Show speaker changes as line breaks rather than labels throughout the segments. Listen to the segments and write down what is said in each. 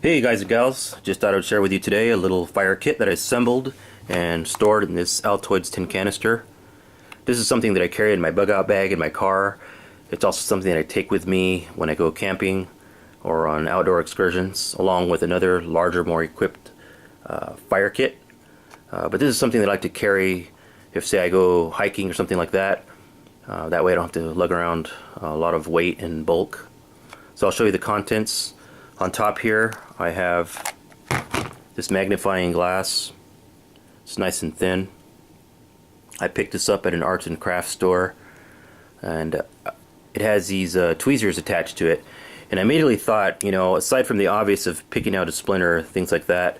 Hey guys and gals, just thought I would share with you today a little fire kit that I assembled and stored in this Altoids tin canister. This is something that I carry in my bug out bag in my car. It's also something that I take with me when I go camping or on outdoor excursions, along with another larger, more equipped fire kit. But this is something that I like to carry if, say, I go hiking or something like that. That way I don't have to lug around a lot of weight and bulk. So I'll show you the contents. On top here I have this magnifying glass. It's nice and thin. I picked this up at an arts and crafts store, and it has these tweezers attached to it. And I immediately thought, you know, aside from the obvious of picking out a splinter, things like that,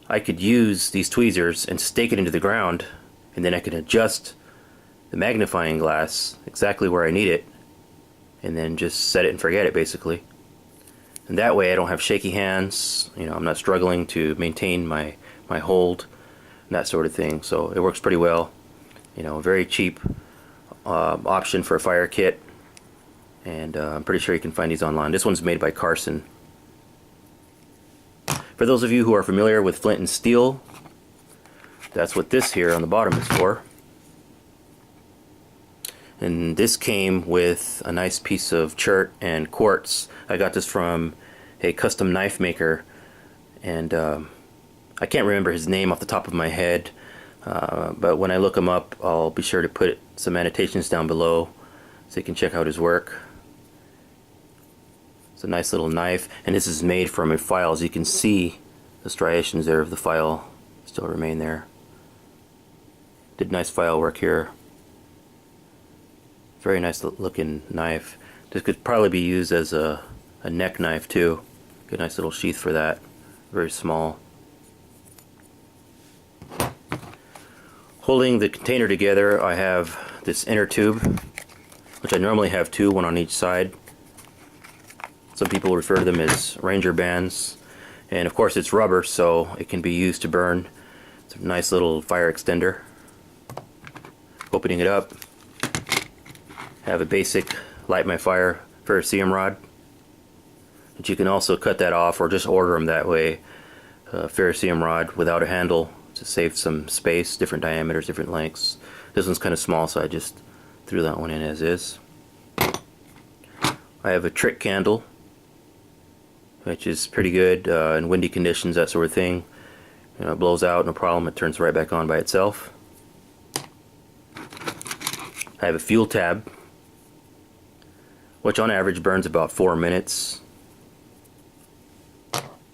I could use these tweezers and stake it into the ground, and then I can adjust the magnifying glass exactly where I need it, and then just set it and forget it, basically. And that way I don't have shaky hands, you know, I'm not struggling to maintain my hold and that sort of thing. So it works pretty well. You know, very cheap option for a fire kit, and I'm pretty sure you can find these online. This one's made by Carson. For those of you who are familiar with flint and steel, that's what this here on the bottom is for. And this came with a nice piece of chert and quartz. I got this from a custom knife maker, and I can't remember his name off the top of my head, but when I look him up I'll be sure to put some annotations down below so you can check out his work. It's a nice little knife, and this is made from a file. As you can see, the striations there of the file still remain there. Did nice file work here. Very nice looking knife. This could probably be used as a neck knife too. Get a nice little sheath for that. Very small. Holding the container together, I have this inner tube, which I normally have two, one on each side. Some people refer to them as Ranger bands. And of course it's rubber, so it can be used to burn. It's a nice little fire extender. Opening it up, have a basic light my fire ferrocerium rod, but you can also cut that off or just order them that way. Ferrocerium rod without a handle to save some space, different diameters, different lengths. This one's kind of small, so I just threw that one in as is. I have a trick candle, which is pretty good in windy conditions, that sort of thing. You know, it blows out, no problem, it turns right back on by itself. I have a fuel tab, which on average burns about 4 minutes.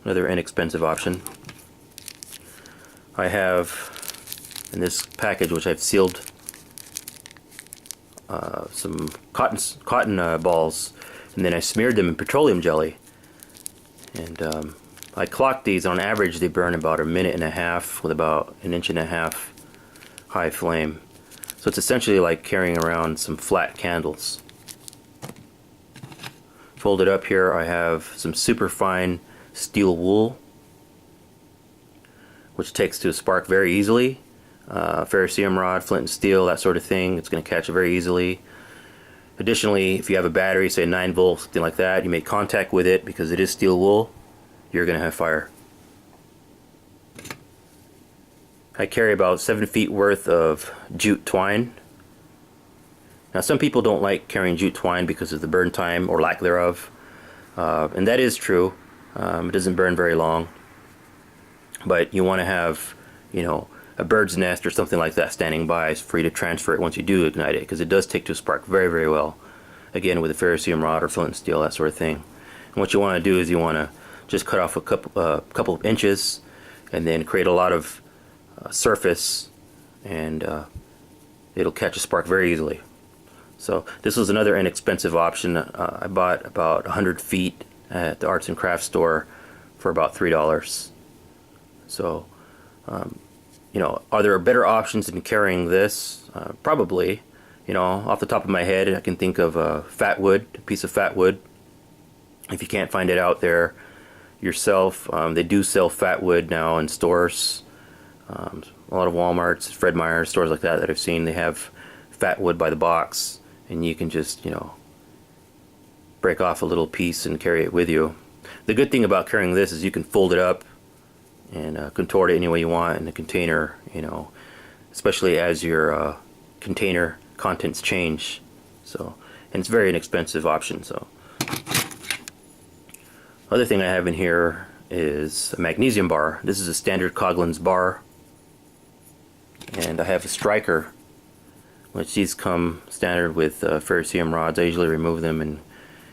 Another inexpensive option. I have in this package, which I've sealed, some cotton balls, and then I smeared them in petroleum jelly. And I clocked these. On average they burn about 1.5 minutes with about 1.5 inches high flame. So it's essentially like carrying around some flat candles. Folded up here I have some super fine steel wool, which takes to a spark very easily. Ferrocerium rod, flint and steel, that sort of thing, it's going to catch it very easily. Additionally, if you have a battery, say 9 volts, something like that, you make contact with it, because it is steel wool, you're going to have fire. I carry about 7 feet worth of jute twine. Now some people don't like carrying jute twine because of the burn time or lack thereof, and that is true. It doesn't burn very long, but you want to have, you know, a bird's nest or something like that standing by for you to transfer it once you do ignite it, because it does take to a spark very, very well. Again, with a ferrocerium rod or flint and steel, that sort of thing. And what you want to do is you want to just cut off a couple of inches, and then create a lot of surface, and it'll catch a spark very easily. So this was another inexpensive option. I bought about 100 feet at the arts and crafts store for about $3. So you know, are there better options than carrying this? Probably. You know, off the top of my head I can think of a piece of fat wood. If you can't find it out there yourself, they do sell fat wood now in stores. A lot of Walmarts, Fred Meyer's, stores like that I've seen, they have fat wood by the box, and you can just, you know, break off a little piece and carry it with you. The good thing about carrying this is you can fold it up and contort it any way you want in the container, you know, especially as your container contents change. So, and it's a very inexpensive option. So, other thing I have in here is a magnesium bar. This is a standard Coghlan's bar, and I have a striker, which these come standard with ferrocerium rods. I usually remove them and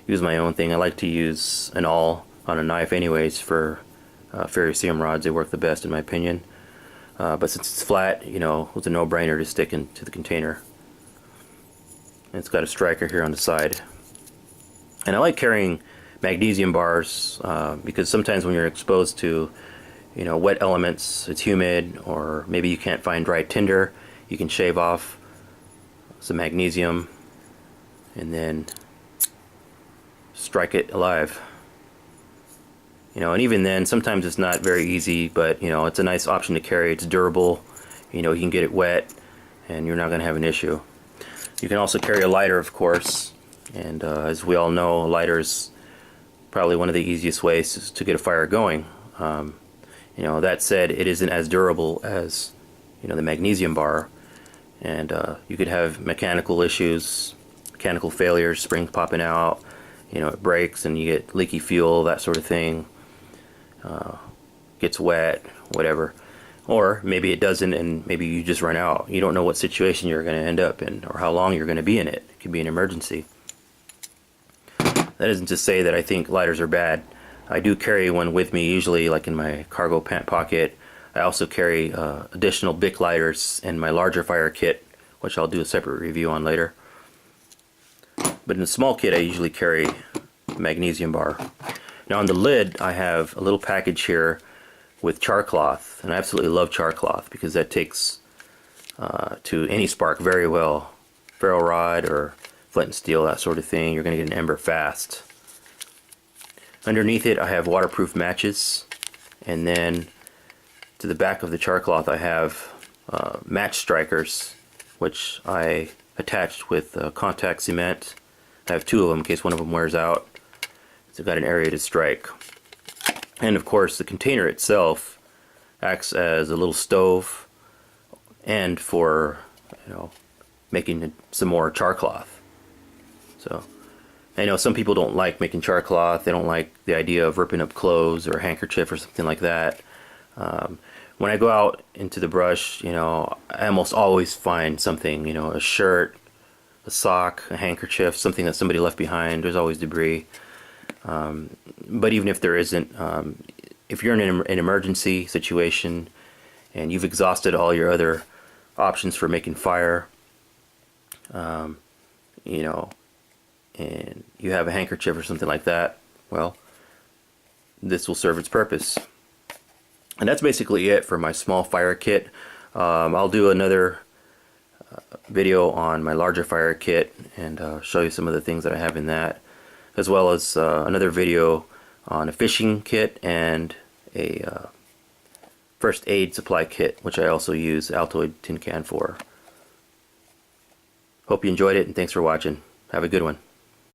use my own thing. I like to use an awl on a knife anyways for ferrocerium rods. They work the best in my opinion. But since it's flat, you know, it's a no-brainer to stick into the container. And it's got a striker here on the side. And I like carrying magnesium bars because sometimes when you're exposed to, you know, wet elements, it's humid, or maybe you can't find dry tinder, you can shave off some magnesium and then strike it alive. You know, and even then, sometimes it's not very easy, but you know, it's a nice option to carry. It's durable. You know, you can get it wet, and you're not going to have an issue. You can also carry a lighter, of course, and as we all know, a lighter is probably one of the easiest ways to get a fire going. You know, that said, it isn't as durable as, you know, the magnesium bar, and you could have mechanical issues, mechanical failures, springs popping out. You know, it breaks and you get leaky fuel, that sort of thing. Gets wet, whatever. Or maybe it doesn't, and maybe you just run out. You don't know what situation you're going to end up in or how long you're going to be in it. It could be an emergency. That isn't to say that I think lighters are bad. I do carry one with me, usually like in my cargo pant pocket. I also carry additional Bic lighters in my larger fire kit, which I'll do a separate review on later. But in the small kit, I usually carry a magnesium bar. Now on the lid, I have a little package here with char cloth, and I absolutely love char cloth because that takes to any spark very well. Ferro rod or flint and steel, that sort of thing. You're going to get an ember fast. Underneath it, I have waterproof matches, and then to the back of the char cloth, I have match strikers, which I attached with contact cement. I have two of them in case one of them wears out. So I've got an area to strike. And of course, the container itself acts as a little stove and for, you know, making some more char cloth. So I know some people don't like making char cloth. They don't like the idea of ripping up clothes or a handkerchief or something like that. When I go out into the brush, you know, I almost always find something, you know, a shirt, a sock, a handkerchief, something that somebody left behind. There's always debris. But even if there isn't, if you're in an emergency situation and you've exhausted all your other options for making fire, you know, and you have a handkerchief or something like that, well, this will serve its purpose. And that's basically it for my small fire kit. I'll do another video on my larger fire kit and show you some of the things that I have in that, as well as another video on a fishing kit and a first aid supply kit, which I also use Altoid tin can for. Hope you enjoyed it, and thanks for watching. Have a good one.